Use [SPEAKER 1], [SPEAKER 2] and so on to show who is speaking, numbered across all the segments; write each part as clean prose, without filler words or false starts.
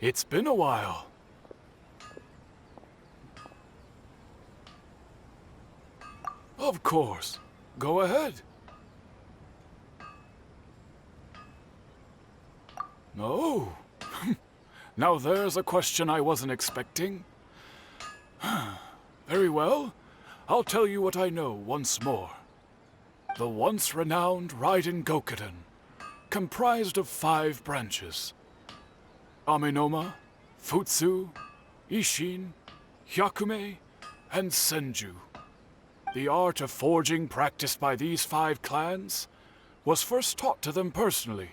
[SPEAKER 1] It's been a while. Of course. Go ahead. Oh. Now there's a question I wasn't expecting. Very well. I'll tell you what I know once more. The once renowned Raiden Gokuden, comprised of 5 branches. Amenoma, Futsu, Ishin, Hyakume, and Senju. The art of forging practiced by these 5 clans was first taught to them personally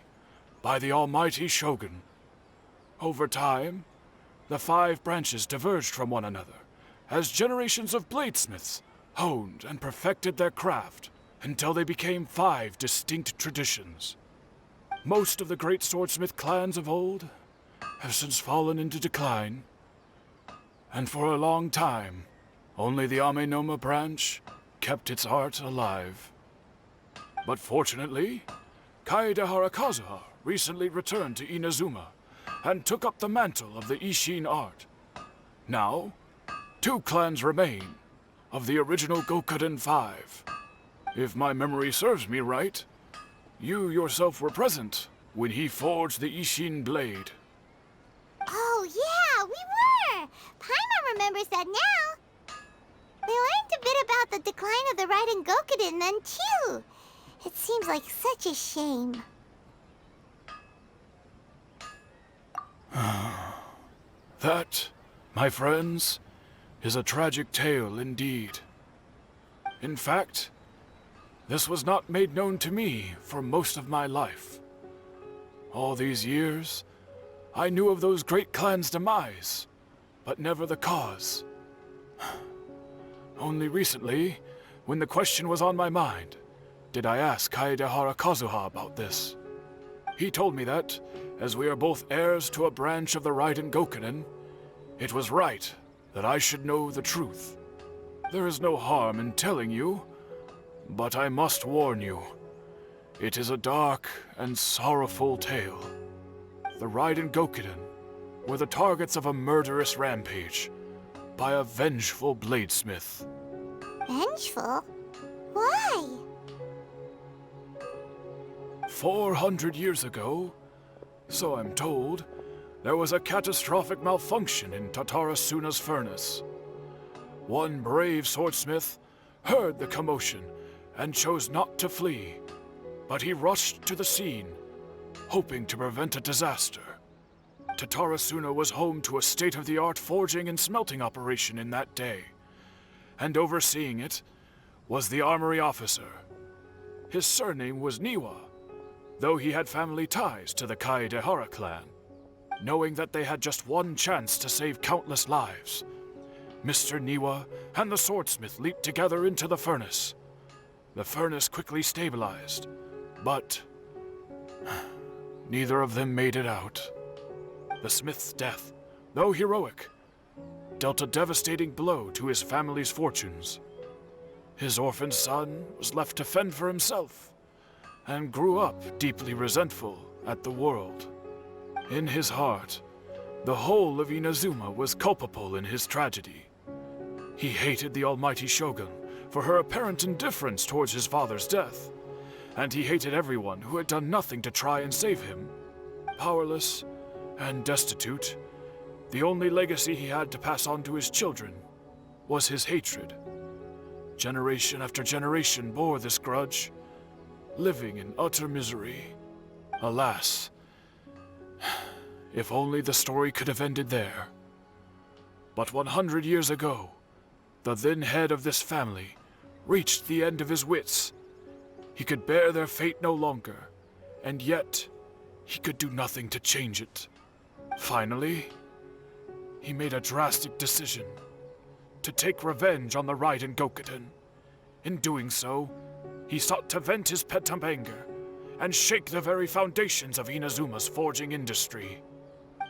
[SPEAKER 1] by the almighty Shogun. Over time, the 5 branches diverged from one another as generations of bladesmiths honed and perfected their craft until they became 5 distinct traditions. Most of the great swordsmith clans of old have since fallen into decline, and for a long time, only the Amenoma branch kept its art alive. But fortunately, Kaedehara Kazuha recently returned to Inazuma and took up the mantle of the Ishin art. Now, 2 clans remain of the original Gokuden 5. If my memory serves me right, you yourself were present when he forged the Ishin blade.
[SPEAKER 2] Oh, yeah, we were! Paimon remembers that now. We learned a bit about the decline of the Raiden Gokuden then, too. It seems like such a shame.
[SPEAKER 1] That, my friends, is a tragic tale indeed. In fact, this was not made known to me for most of my life. All these years, I knew of those great clans' demise, but never the cause. Only recently, when the question was on my mind, did I ask Kaedehara Kazuha about this. He told me that, as we are both heirs to a branch of the Raiden Gokuden, it was right that I should know the truth. There is no harm in telling you, but I must warn you. It is a dark and sorrowful tale. The Raiden Gokuden were the targets of a murderous rampage by a vengeful bladesmith.
[SPEAKER 2] Vengeful? Why?
[SPEAKER 1] 400 years ago, so I'm told, there was a catastrophic malfunction in Tatarasuna's furnace. One brave swordsmith heard the commotion and chose not to flee, but he rushed to the scene, hoping to prevent a disaster. Tatarasuna was home to a state-of-the-art forging and smelting operation in that day, and overseeing it was the armory officer. His surname was Niwa, though he had family ties to the Kaedehara clan. Knowing that they had just one chance to save countless lives, Mr. Niwa and the swordsmith leaped together into the furnace. The furnace quickly stabilized, but neither of them made it out. The smith's death, though heroic, dealt a devastating blow to his family's fortunes. His orphaned son was left to fend for himself, and grew up deeply resentful at the world. In his heart, the whole of Inazuma was culpable in his tragedy. He hated the almighty Shogun for her apparent indifference towards his father's death, and he hated everyone who had done nothing to try and save him. Powerless and destitute, the only legacy he had to pass on to his children was his hatred. Generation after generation bore this grudge, living in utter misery. Alas, if only the story could have ended there. But 100 years ago, the then head of this family reached the end of his wits. He could bear their fate no longer, and yet he could do nothing to change it. Finally, he made a drastic decision to take revenge on the Raiden Gokuden. In doing so, he sought to vent his pent-up anger and shake the very foundations of Inazuma's forging industry.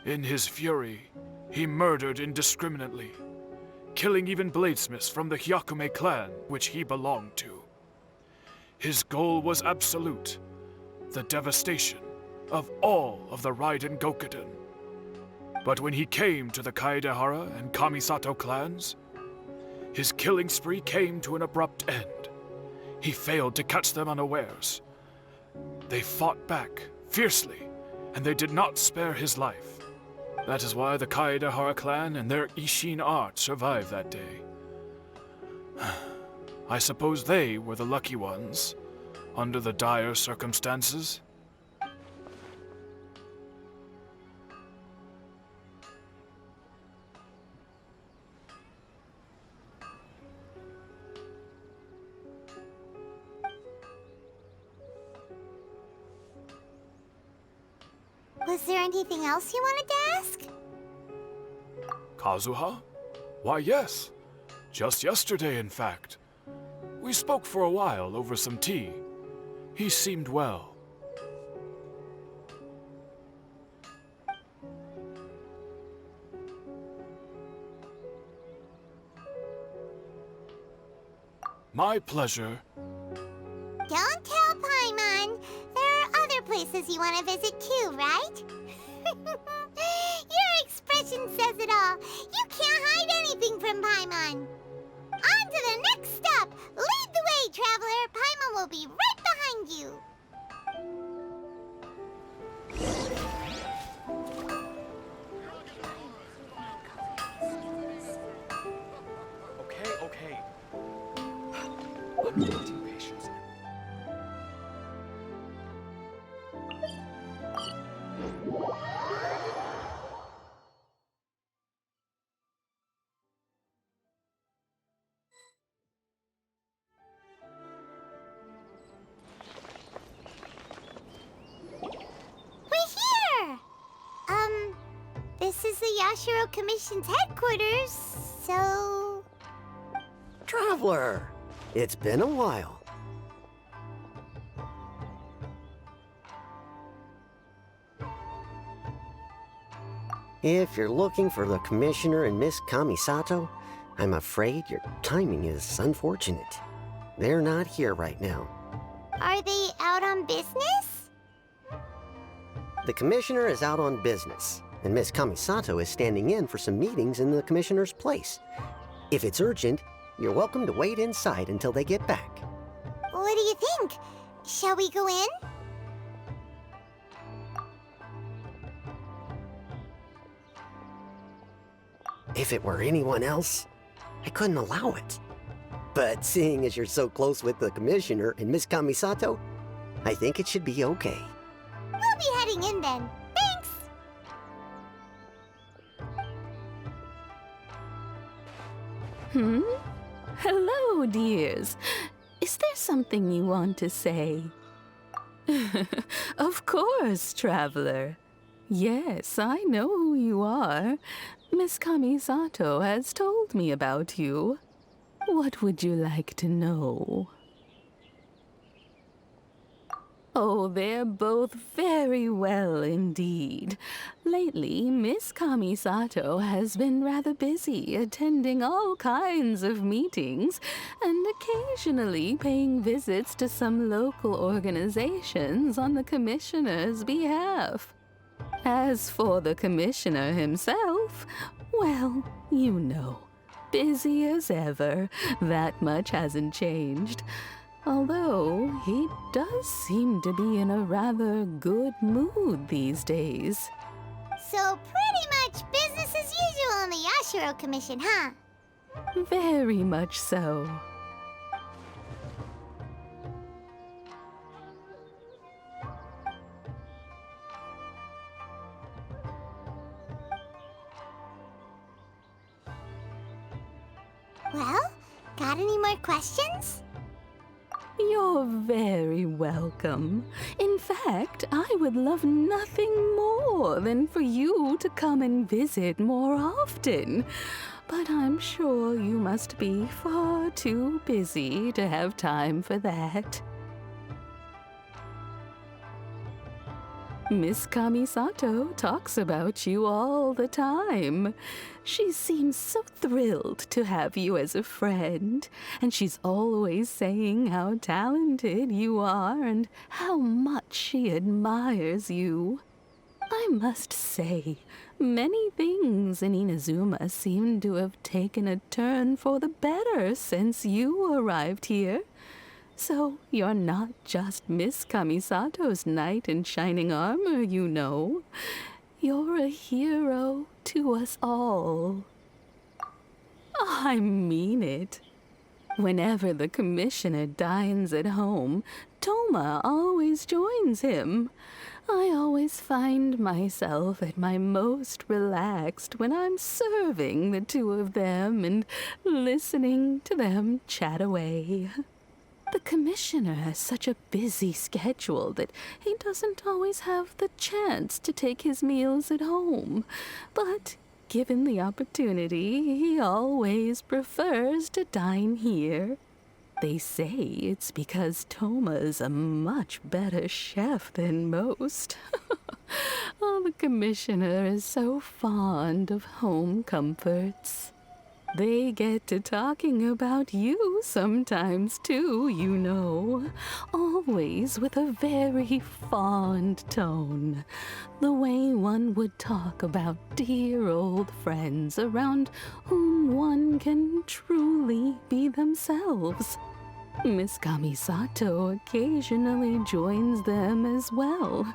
[SPEAKER 1] In his fury, he murdered indiscriminately, killing even bladesmiths from the Hyakume clan which he belonged to. His goal was absolute, the devastation of all of the Raiden Gokuden. But when he came to the Kaedehara and Kamisato clans, his killing spree came to an abrupt end. He failed to catch them unawares. They fought back fiercely, and they did not spare his life. That is why the Kaedehara clan and their Ishin art survived that day. I suppose they were the lucky ones, under the dire circumstances.
[SPEAKER 2] Was there anything else you wanted to ask?
[SPEAKER 1] Kazuha? Why, yes. Just yesterday, in fact. We spoke for a while over some tea. He seemed well. My pleasure.
[SPEAKER 2] Don't tell Paimon. There are other places you want to visit too, right? Your expression says it all. You can't hide anything from Paimon. On to the next stop. Lead the way, traveler. Paimon will be right behind you.
[SPEAKER 3] Okay. I'm losing patience.
[SPEAKER 2] We're here! This is the Yashiro Commission's headquarters, so...
[SPEAKER 4] Traveler, it's been a while. If you're looking for the Commissioner and Miss Kamisato, I'm afraid your timing is unfortunate. They're not here right now.
[SPEAKER 2] Are they out on business?
[SPEAKER 4] The Commissioner is out on business, and Miss Kamisato is standing in for some meetings in the Commissioner's place. If it's urgent, you're welcome to wait inside until they get back.
[SPEAKER 2] What do you think? Shall we go in?
[SPEAKER 4] If it were anyone else, I couldn't allow it. But seeing as you're so close with the Commissioner and Miss Kamisato, I think it should be okay.
[SPEAKER 2] We'll be heading in then. Thanks!
[SPEAKER 5] Hello, dears. Is there something you want to say? Of course, traveler. Yes, I know who you are. Miss Kamisato has told me about you. What would you like to know? Oh, they're both very well indeed. Lately, Miss Kamisato has been rather busy attending all kinds of meetings and occasionally paying visits to some local organizations on the Commissioner's behalf. As for the Commissioner himself, well, you know, busy as ever. That much hasn't changed. Although, he does seem to be in a rather good mood these days.
[SPEAKER 2] So pretty much business as usual in the Yashiro Commission, huh?
[SPEAKER 5] Very much so.
[SPEAKER 2] Well, got any more questions?
[SPEAKER 5] You're very welcome. In fact, I would love nothing more than for you to come and visit more often. But I'm sure you must be far too busy to have time for that. Miss Kamisato talks about you all the time. She seems so thrilled to have you as a friend, and she's always saying how talented you are and how much she admires you. I must say, many things in Inazuma seem to have taken a turn for the better since you arrived here. So you're not just Miss Kamisato's knight in shining armor, you know. You're a hero to us all. I mean it. Whenever the commissioner dines at home, Toma always joins him. I always find myself at my most relaxed when I'm serving the two of them and listening to them chat away. The commissioner has such a busy schedule that he doesn't always have the chance to take his meals at home. But given the opportunity, he always prefers to dine here. They say it's because Toma's a much better chef than most. Oh, the commissioner is so fond of home comforts. They get to talking about you sometimes, too, you know. Always with a very fond tone. The way one would talk about dear old friends around whom one can truly be themselves. Miss Kamisato occasionally joins them as well.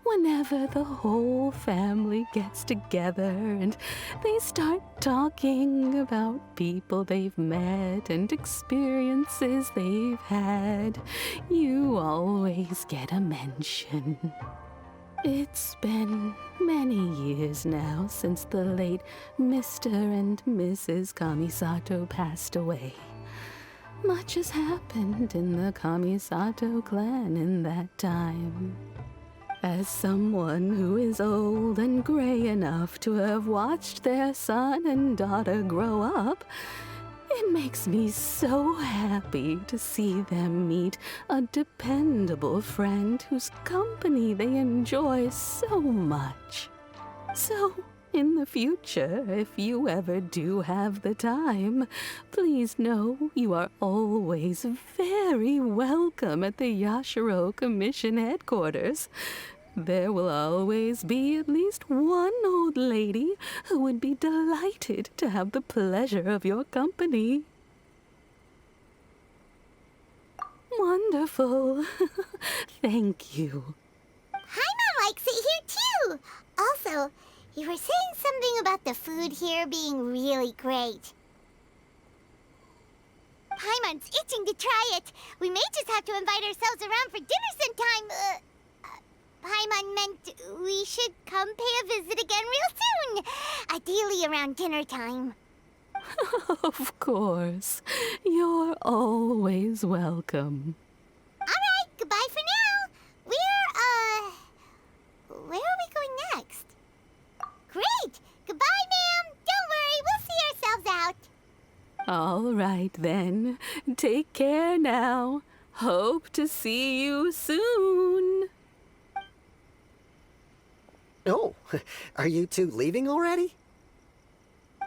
[SPEAKER 5] Whenever the whole family gets together and they start talking about people they've met and experiences they've had, you always get a mention. It's been many years now since the late Mr. and Mrs. Kamisato passed away. Much has happened in the Kamisato clan in that time. As someone who is old and gray enough to have watched their son and daughter grow up, it makes me so happy to see them meet a dependable friend whose company they enjoy so much. So, in the future, if you ever do have the time, please know you are always very welcome at the Yashiro Commission headquarters. There will always be at least one old lady who would be delighted to have the pleasure of your company. Wonderful. Thank you.
[SPEAKER 2] Paimon likes it here too. Also, you were saying something about the food here being really great. Paimon's itching to try it. We may just have to invite ourselves around for dinner sometime. Paimon meant we should come pay a visit again real soon. Ideally around dinner time.
[SPEAKER 5] Of course. You're always welcome.
[SPEAKER 2] Alright, goodbye for now. Where are we going next? Great! Goodbye, ma'am! Don't worry, we'll see ourselves out.
[SPEAKER 5] All right, then. Take care now. Hope to see you soon.
[SPEAKER 4] Oh, are you two leaving already?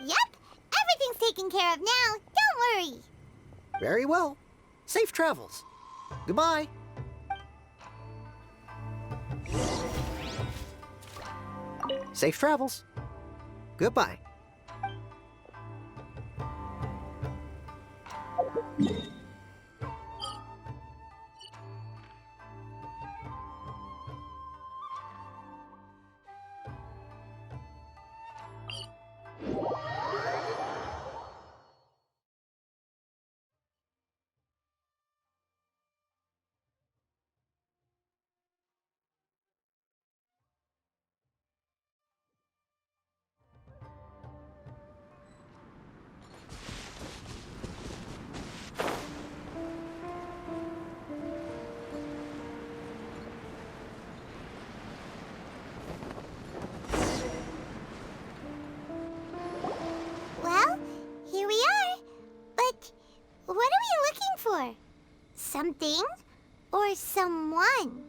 [SPEAKER 2] Yep, everything's taken care of now. Don't worry.
[SPEAKER 4] Very well. Safe travels. Goodbye. Safe travels. Goodbye.
[SPEAKER 2] Well, here we are. But what are we looking for? Something or someone?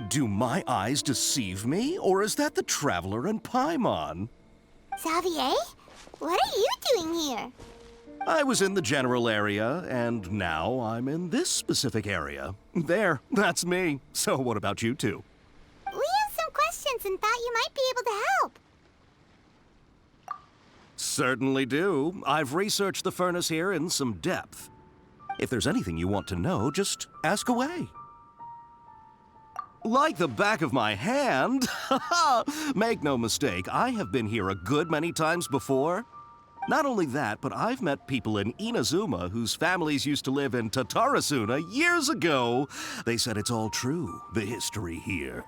[SPEAKER 6] Do my eyes deceive me, or is that the Traveler and Paimon?
[SPEAKER 2] Xavier, what are you doing here?
[SPEAKER 6] I was in the general area, and now I'm in this specific area. There, that's me. So what about you two?
[SPEAKER 2] We have some questions plans and thought you might be able to help.
[SPEAKER 6] Certainly do. I've researched the furnace here in some depth. If there's anything you want to know, just ask away. Like the back of my hand. Make no mistake, I have been here a good many times before. Not only that, but I've met people in Inazuma whose families used to live in Tatarasuna years ago. They said it's all true, the history here.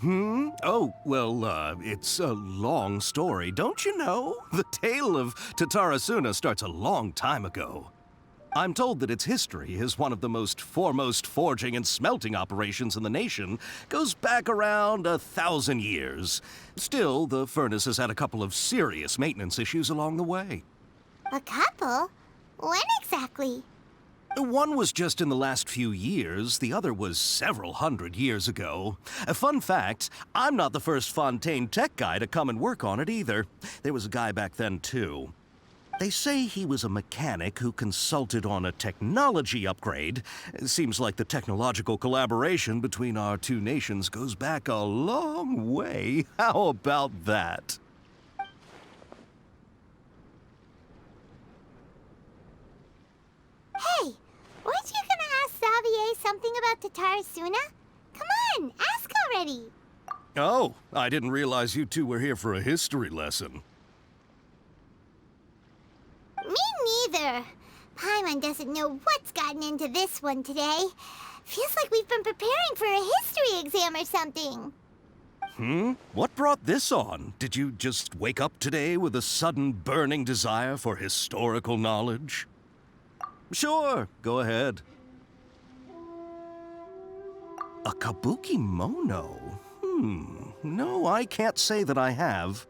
[SPEAKER 6] Oh, well, it's a long story, don't you know? The tale of Tatarasuna starts a long time ago. I'm told that its history is one of the most foremost forging and smelting operations in the nation, goes back around 1,000 years. Still, the furnace has had a couple of serious maintenance issues along the way.
[SPEAKER 2] A couple? When exactly?
[SPEAKER 6] One was just in the last few years, the other was several hundred years ago. A fun fact, I'm not the first Fontaine tech guy to come and work on it either. There was a guy back then too. They say he was a mechanic who consulted on a technology upgrade. It seems like the technological collaboration between our two nations goes back a long way. How about that?
[SPEAKER 2] Hey, weren't you gonna ask Xavier something about Tatarasuna? Come on, ask already.
[SPEAKER 6] Oh, I didn't realize you two were here for a history lesson.
[SPEAKER 2] Me neither. Paimon doesn't know what's gotten into this one today. Feels like we've been preparing for a history exam or something.
[SPEAKER 6] What brought this on? Did you just wake up today with a sudden burning desire for historical knowledge? Sure, go ahead. A kabuki mono? No, I can't say that I have.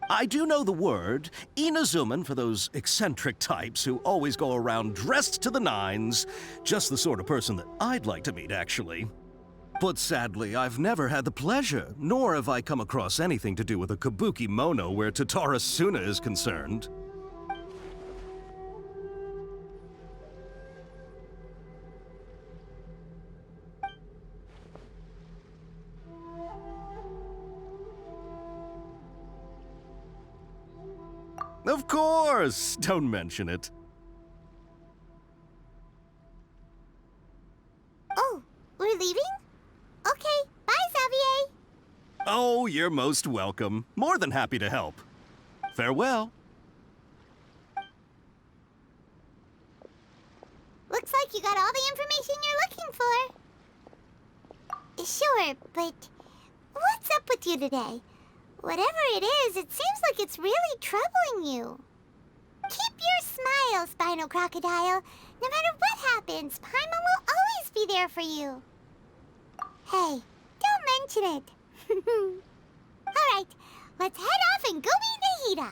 [SPEAKER 6] I do know the word, Inazuman for those eccentric types who always go around dressed to the nines. Just the sort of person that I'd like to meet, actually. But sadly, I've never had the pleasure, nor have I come across anything to do with a kabuki mono where Tatarasuna is concerned. Of course! Don't mention it.
[SPEAKER 2] Oh, we're leaving? Okay, bye, Xavier.
[SPEAKER 6] Oh, you're most welcome. More than happy to help. Farewell.
[SPEAKER 2] Looks like you got all the information you're looking for. Sure, but what's up with you today? Whatever it is, it seems like it's really troubling you. Keep your smile, Spinal Crocodile. No matter what happens, Paimon will always be there for you. Hey, don't mention it. All right, let's head off and go meet Nahida.